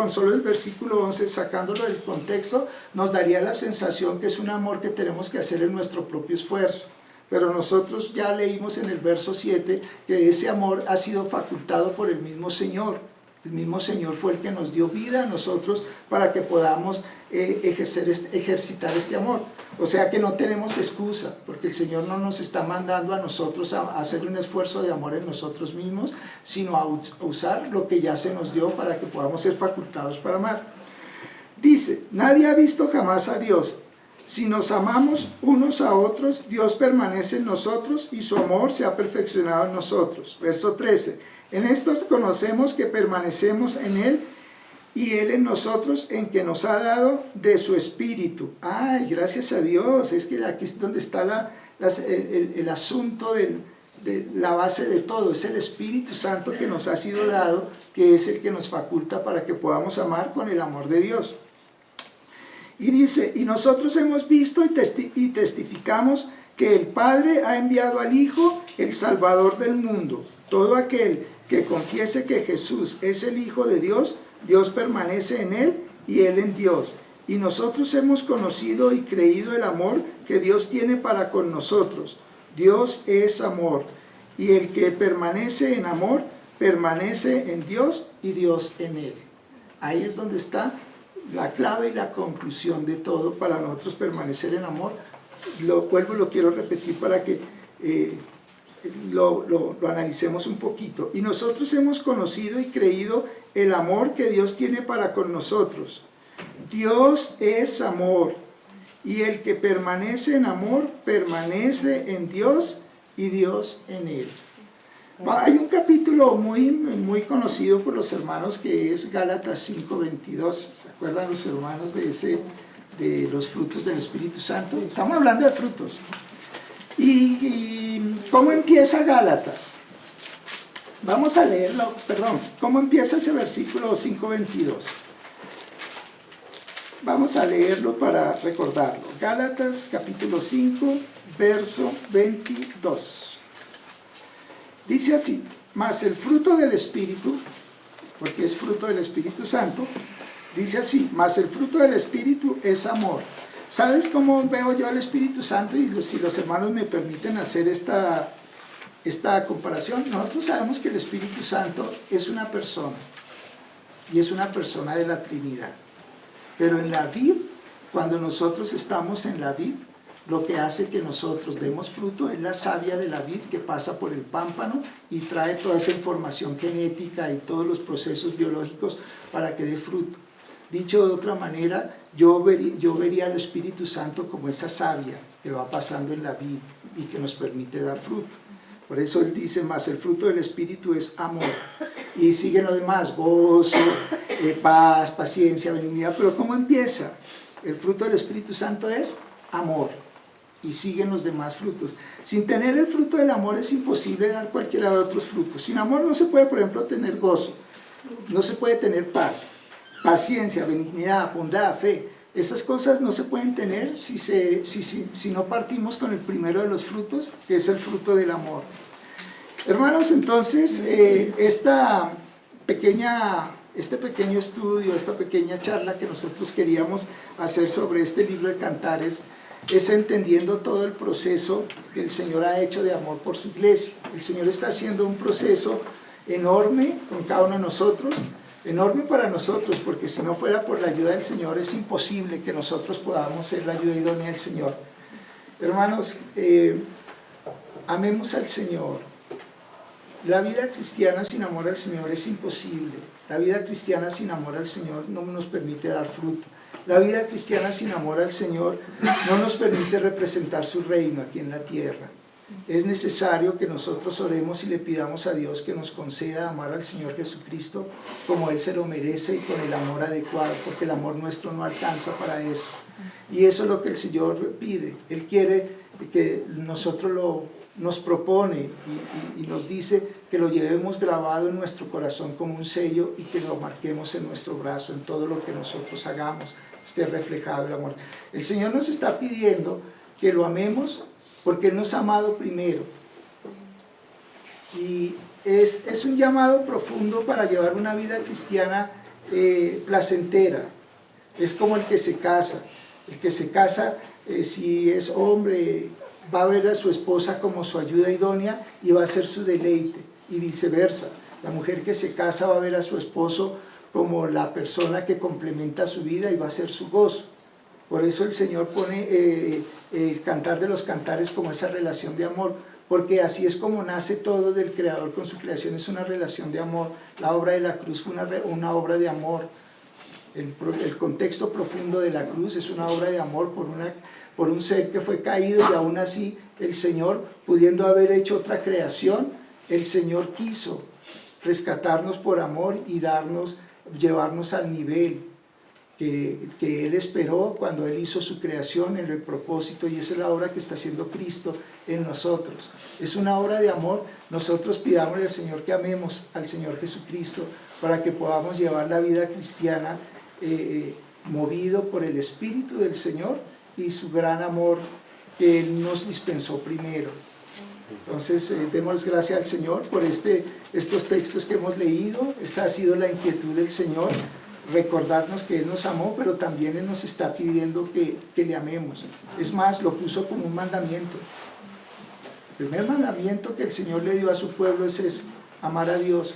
S1: solo el versículo 11, sacándolo del contexto, nos daría la sensación que es un amor que tenemos que hacer en nuestro propio esfuerzo. Pero nosotros ya leímos en el verso 7 que ese amor ha sido facultado por el mismo Señor. El mismo Señor fue el que nos dio vida a nosotros para que podamos ejercitar este amor. O sea que no tenemos excusa, porque el Señor no nos está mandando a nosotros a hacer un esfuerzo de amor en nosotros mismos, sino a usar lo que ya se nos dio para que podamos ser facultados para amar. Dice, nadie ha visto jamás a Dios. Si nos amamos unos a otros, Dios permanece en nosotros y su amor se ha perfeccionado en nosotros. Verso 13. En esto conocemos que permanecemos en Él y Él en nosotros, en que nos ha dado de su Espíritu. ¡Ay, gracias a Dios! Es que aquí es donde está el asunto de la base de todo. Es el Espíritu Santo que nos ha sido dado, que es el que nos faculta para que podamos amar con el amor de Dios. Y dice, y nosotros hemos visto y testificamos que el Padre ha enviado al Hijo, el Salvador del mundo. Todo aquel que confiese que Jesús es el Hijo de Dios, Dios permanece en Él y Él en Dios. Y nosotros hemos conocido y creído el amor que Dios tiene para con nosotros. Dios es amor, y el que permanece en amor, permanece en Dios y Dios en él. Ahí es donde está la clave y la conclusión de todo para nosotros permanecer en amor. Lo quiero repetir para que lo analicemos un poquito. Y nosotros hemos conocido y creído el amor que Dios tiene para con nosotros. Dios es amor, y el que permanece en amor, permanece en Dios y Dios en él. Hay un capítulo muy conocido por los hermanos que es Gálatas 5:22. ¿Se acuerdan los hermanos de los frutos del Espíritu Santo? Estamos hablando de frutos. ¿Y cómo empieza Gálatas? Vamos a leerlo, ¿cómo empieza ese versículo 5:22? Vamos a leerlo para recordarlo. Gálatas capítulo 5, verso 22. Dice así: mas el fruto del Espíritu, porque es fruto del Espíritu Santo, dice así: mas el fruto del Espíritu es amor. ¿Sabes cómo veo yo al Espíritu Santo? Y si los hermanos me permiten hacer esta comparación, nosotros sabemos que el Espíritu Santo es una persona, y es una persona de la Trinidad. Pero en la vid, cuando nosotros estamos en la vid, lo que hace que nosotros demos fruto es la savia de la vid que pasa por el pámpano y trae toda esa información genética y todos los procesos biológicos para que dé fruto. Dicho de otra manera, yo vería al Espíritu Santo como esa savia que va pasando en la vid y que nos permite dar fruto. Por eso él dice: más el fruto del Espíritu es amor. Y sigue lo demás: gozo, paz, paciencia, benignidad. Pero ¿cómo empieza? El fruto del Espíritu Santo es amor. Y siguen los demás frutos. Sin tener el fruto del amor es imposible dar cualquiera de otros frutos. Sin amor no se puede, por ejemplo, tener gozo. No se puede tener paz, paciencia, benignidad, bondad, fe. Esas cosas no se pueden tener si no partimos con el primero de los frutos, que es el fruto del amor. Hermanos, entonces, este pequeño estudio, esta pequeña charla que nosotros queríamos hacer sobre este libro de Cantares, es entendiendo todo el proceso que el Señor ha hecho de amor por su iglesia. El Señor está haciendo un proceso enorme con cada uno de nosotros, enorme para nosotros, porque si no fuera por la ayuda del Señor es imposible que nosotros podamos ser la ayuda idónea del Señor. Hermanos, amemos al Señor. La vida cristiana sin amor al Señor es imposible. La vida cristiana sin amor al Señor no nos permite dar fruto. La vida cristiana sin amor al Señor no nos permite representar su reino aquí en la tierra. Es necesario que nosotros oremos y le pidamos a Dios que nos conceda amar al Señor Jesucristo como Él se lo merece y con el amor adecuado, porque el amor nuestro no alcanza para eso. Y eso es lo que el Señor pide. Él quiere que nosotros nos propone y nos dice que lo llevemos grabado en nuestro corazón como un sello y que lo marquemos en nuestro brazo, en todo lo que nosotros hagamos, esté reflejado el amor. El Señor nos está pidiendo que lo amemos porque Él nos ha amado primero. Y es un llamado profundo para llevar una vida cristiana placentera. Es como el que se casa. El que se casa, si es hombre, va a ver a su esposa como su ayuda idónea y va a ser su deleite, y viceversa. La mujer que se casa va a ver a su esposo como la persona que complementa su vida y va a ser su gozo. Por eso el Señor pone el Cantar de los Cantares como esa relación de amor, porque así es como nace todo del Creador con su creación, es una relación de amor. La obra de la cruz fue una obra de amor. El contexto profundo de la cruz es una obra de amor por un ser que fue caído, y aún así el Señor, pudiendo haber hecho otra creación, el Señor quiso rescatarnos por amor y llevarnos al nivel que Él esperó cuando Él hizo su creación en el propósito, y esa es la obra que está haciendo Cristo en nosotros. Es una obra de amor. Nosotros pidámosle al Señor que amemos al Señor Jesucristo para que podamos llevar la vida cristiana movido por el Espíritu del Señor y su gran amor que Él nos dispensó primero. Entonces, demos gracias al Señor por estos textos que hemos leído. Esta ha sido la inquietud del Señor, recordarnos que Él nos amó, pero también Él nos está pidiendo que le amemos. Es más, lo puso como un mandamiento. El primer mandamiento que el Señor le dio a su pueblo es eso, amar a Dios.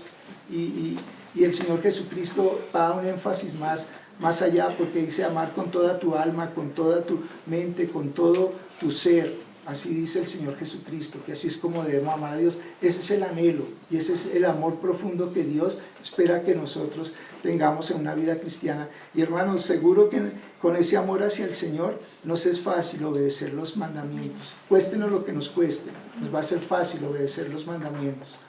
S1: Y el Señor Jesucristo da un énfasis más allá, porque dice amar con toda tu alma, con toda tu mente, con todo tu ser. Así dice el Señor Jesucristo, que así es como debemos amar a Dios. Ese es el anhelo y ese es el amor profundo que Dios espera que nosotros tengamos en una vida cristiana. Y hermanos, seguro que con ese amor hacia el Señor nos es fácil obedecer los mandamientos. Cuéstenos lo que nos cueste, nos va a ser fácil obedecer los mandamientos.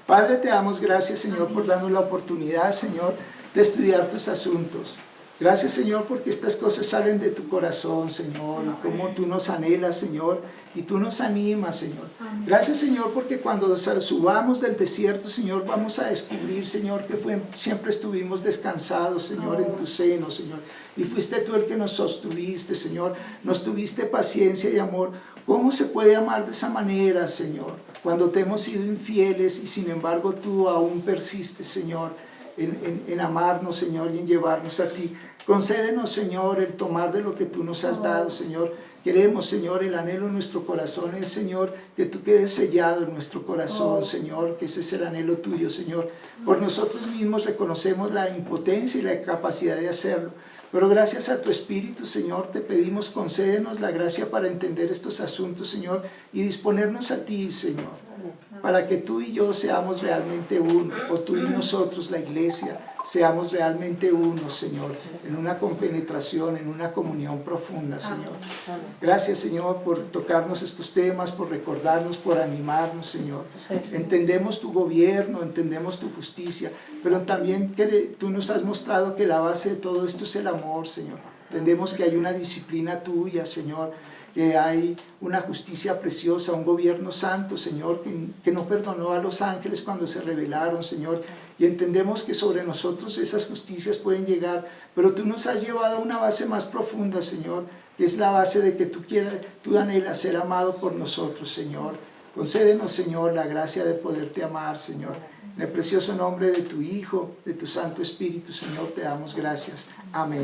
S1: Padre, te damos gracias, Señor, por darnos la oportunidad, Señor, de estudiar tus asuntos. Gracias, Señor, porque estas cosas salen de tu corazón, Señor, y como tú nos anhelas, Señor, y tú nos animas, Señor. Gracias, Señor, porque cuando subamos del desierto, Señor, vamos a descubrir, Señor, que siempre estuvimos descansados, Señor, en tu seno, Señor. Y fuiste tú el que nos sostuviste, Señor. Nos tuviste paciencia y amor. ¿Cómo se puede amar de esa manera, Señor? Cuando te hemos sido infieles y sin embargo tú aún persistes, Señor, en amarnos, Señor, y en llevarnos a ti. Concédenos, Señor, el tomar de lo que tú nos has dado, Señor. Queremos, Señor, el anhelo en nuestro corazón es, Señor, que tú quedes sellado en nuestro corazón, Señor, que ese es el anhelo tuyo, Señor. Por nosotros mismos reconocemos la impotencia y la incapacidad de hacerlo. Pero gracias a tu Espíritu, Señor, te pedimos, concédenos la gracia para entender estos asuntos, Señor, y disponernos a ti, Señor, para que tú y yo seamos realmente uno, o tú y nosotros, la iglesia, seamos realmente uno, Señor, en una compenetración, en una comunión profunda, Señor. Gracias, Señor, por tocarnos estos temas, por recordarnos, por animarnos, Señor. Entendemos tu gobierno, entendemos tu justicia, pero también que tú nos has mostrado que la base de todo esto es el amor, Señor. Entendemos que hay una disciplina tuya, Señor, que hay una justicia preciosa, un gobierno santo, Señor, que no perdonó a los ángeles cuando se rebelaron, Señor, y entendemos que sobre nosotros esas justicias pueden llegar, pero tú nos has llevado a una base más profunda, Señor, que es la base de que tú anhelas ser amado por nosotros, Señor. Concédenos, Señor, la gracia de poderte amar, Señor. En el precioso nombre de tu Hijo, de tu Santo Espíritu, Señor, te damos gracias. Amén.